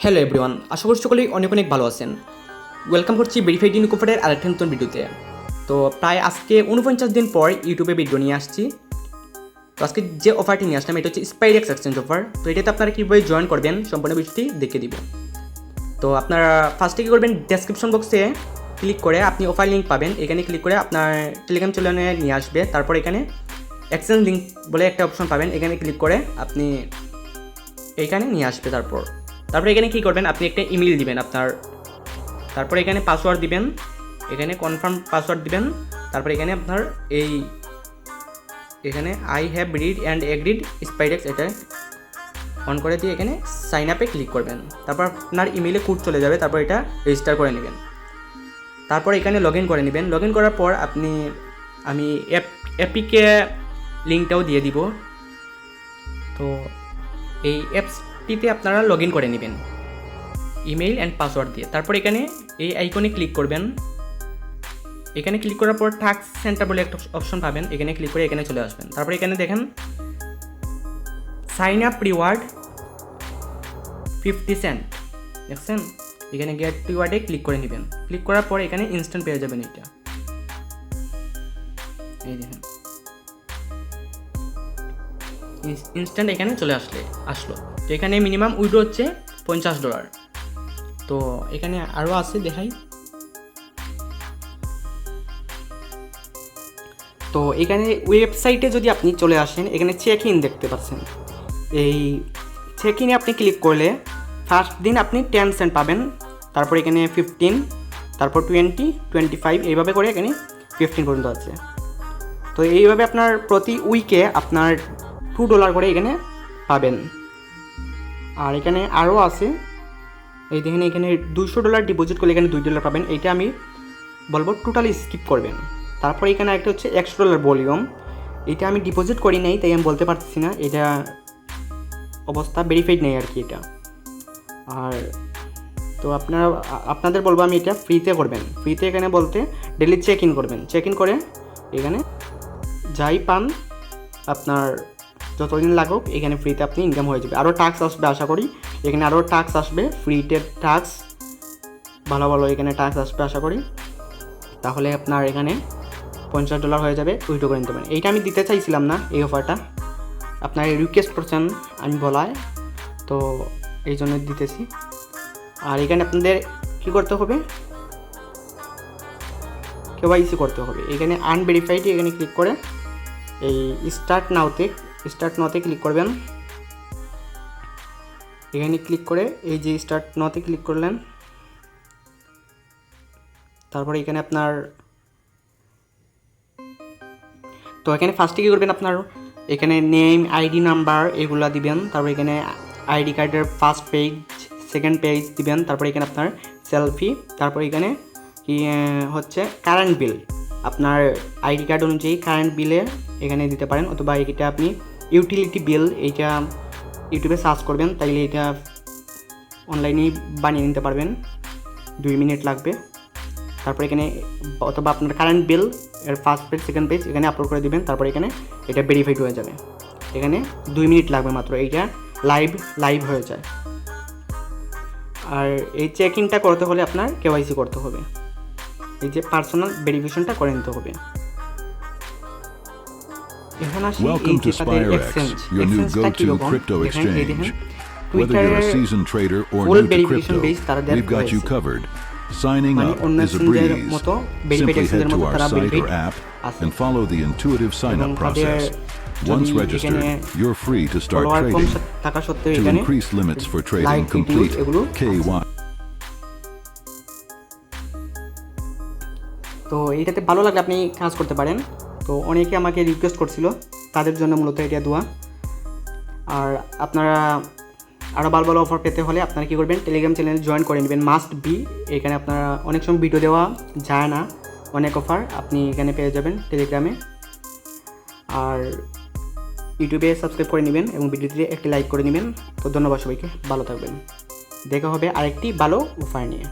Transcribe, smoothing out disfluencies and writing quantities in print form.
Hello everyone, আশা করি সকলেই অনেক অনেক ভালো আছেন। ওয়েলকাম করছি ভেরিফাইড ইউনিক অফারের আরেকটা নতুন ভিডিওতে। তো প্রায় আজকে 49 দিন পর ইউটিউবে ভিডিও নিয়ে আসছি। তো আজকে যে অফারটি নিয়ে আসলাম এটা হচ্ছে স্পাইডেক্স এক্সচেঞ্জ অফার। তো এটাতে আপনারা কীভাবে জয়েন করবেন সম্পূর্ণ বিষয়টি দেখে দিব। তো আপনারা ফার্স্টে কী করবেন, ডেসক্রিপশন বক্সে ক্লিক করে আপনি অফার লিঙ্ক পাবেন। এখানে ক্লিক করে আপনার টেলিগ্রাম চ্যানেলে নিয়ে আসবে। তারপর এখানে এক্সচেঞ্জ লিঙ্ক বলে একটা অপশন পাবেন, এখানে ক্লিক করে আপনি এইখানে নিয়ে আসবে। তারপর এখানে কী করবেন, আপনি একটা ইমেল দিবেন আপনার, তারপর এখানে পাসওয়ার্ড দিবেন, এখানে কনফার্ম পাসওয়ার্ড দিবেন। তারপর এখানে আপনার এখানে I have read and agreed স্পাইডেক্স এটা অন করে দিয়ে এখানে সাইন আপে ক্লিক করবেন। তারপর আপনার ইমেলে কোড চলে যাবে, তারপর এটা রেজিস্টার করে নেবেন। তারপর এখানে লগ ইন করে নেবেন। লগ ইন করার পর আমি অ্যাপিকে লিঙ্কটাও দিয়ে দিব। তো এই অ্যাপসটিতে আপনারা লগ ইন করে নেবেন ইমেইল অ্যান্ড পাসওয়ার্ড দিয়ে। তারপর এখানে এই আইকনে ক্লিক করবেন। এখানে ক্লিক করার পর টাস্ক সেন্টার বলে একটা অপশন পাবেন, এখানে ক্লিক করে এখানে চলে আসবেন। তারপর এখানে দেখেন সাইন আপ রিওয়ার্ড 50 সেন্ট দেখছেন, এখানে গেট রিওয়ার্ডে ক্লিক করে নেবেন। ক্লিক করার পর এখানে ইনস্ট্যান্ট পেয়ে যাবেন এটা, এই দেখেন ইনস্ট্যান্ট এখানে চলে আসলো। তো এখানে মিনিমাম উইড্রো হচ্ছে $50। তো এখানে আরও আছে দেখাই। তো এখানে ওয়েবসাইটে যদি আপনি চলে আসেন, এখানে চেক ইন দেখতে পাচ্ছেন। এই চেক ইনে আপনি ক্লিক করলে ফার্স্ট দিন আপনি 10 সেন্ট পাবেন, তারপর এখানে 15, তারপর 20, 25 এইভাবে করে এখানে 15 পর্যন্ত আছে। তো এইভাবে আপনার প্রতি উইকে আপনার $2 করে এখানে পাবেন। আর এখানে আরও আছে, এই দেখেন এখানে $200 ডিপোজিট করলে এখানে $2 পাবেন। এইটা আমি বলবো টোটালি স্কিপ করবেন। তারপর এখানে একটা হচ্ছে $100 ভলিউম, এটা আমি ডিপোজিট করি নাই তাই আমি বলতে পারতেছি না, এটা অবস্থা ভেরিফাইড নেই আর কি এটা। আর তো আপনাদের বলবো আমি এটা ফ্রিতে করবেন। ফ্রিতে এখানে বলতে ডেলি চেক ইন করবেন। চেক ইন করে এখানে যাই পান আপনার যতদিন লাগুক এখানে ফ্রিতে আপনি ইনকাম হয়ে যাবে। আরও টাস্ক আসবে আশা করি, এখানে আরও টাস্ক আসবে, ফ্রিতে টাস্ক ভালো এখানে টাস্ক আসবে আশা করি। তাহলে আপনার এখানে $50 হয়ে যাবে, উইথড্র করে নিতে পারেন। এইটা আমি দিতে চাইছিলাম না এই অফারটা, আপনার রিকোয়েস্ট করছেন আমি বলায়, তো এই জন্য দিতেছি। আর এখানে আপনাদের কী করতে হবে, কেওয়াইসি করতে হবে। এখানে আনভেরিফাইড এখানে ক্লিক করে এই স্টার্ট নাওতে ক্লিক করবেন। এখানে ক্লিক করে এই যে স্টার্ট নাওতে ক্লিক করলেন, তারপরে এখানে আপনার তো এখানে ফার্স্টে কী করবেন, আপনার এখানে নেম আইডি নাম্বার এগুলো দিবেন। তারপর এখানে আইডি কার্ডের ফার্স্ট পেজ সেকেন্ড পেজ দিবেন। তারপর এখানে আপনার সেলফি, তারপর এখানে কি হচ্ছে কারেন্ট বিল, আপনার আইডি কার্ড অনুযায়ী কারেন্ট বিলে এখানে দিতে পারেন, অথবা এটা আপনি ইউটিলিটি বিল এইটা ইউটিউবে সার্চ করবেন, তাইলে এটা অনলাইনেই বানিয়ে নিতে পারবেন, 2 মিনিট লাগবে। তারপর এখানে অথবা আপনার কারেন্ট বিল এর ফার্স্ট পেজ সেকেন্ড পেজ এখানে আপলোড করে দিবেন। তারপর এখানে এটা ভেরিফাইড হয়ে যাবে, এখানে 2 মিনিট লাগবে মাত্র, এইটা লাইভ হয়ে যায়। আর এই চেক ইনটা করতে হলে আপনার কেওয়াইসি করতে হবে, এই যে পার্সোনাল ভেরিফিকেশনটা করে নিতে হবে। এখন আসি এই যে তাদের এক্সচেঞ্জটা কীরকম, এখানে এই দেখেন টুইটারের ফুল ভেরিফিকেশন বেস তারা দেয়। Signing up is a breeze. Simply head to our site or app and follow the intuitive sign-up process. Once registered, you're free to start trading. To increase limits for trading, complete KY. তো এইটাতে ভালো লাগলে আপনি কাজ করতে পারেন। তো অনেকে আমাকে রিকোয়েস্ট করছিল, তাদের জন্য মূলত এটা দেওয়া। আর আপনারা আরও ভালো অফার পেতে হলে আপনারা কী করবেন, টেলিগ্রাম চ্যানেলে জয়েন করে নেবেন, মাস্ট বি। এখানে আপনারা অনেক সময় ভিডিও দেওয়া যায় না, অনেক অফার আপনি এখানে পেয়ে যাবেন টেলিগ্রামে। আর ইউটিউবে সাবস্ক্রাইব করে নেবেন এবং ভিডিওটিতে একটি লাইক করে নেবেন। তো ধন্যবাদ সবাইকে, ভালো থাকবেন, দেখা হবে আরেকটি ভালো অফার নিয়ে।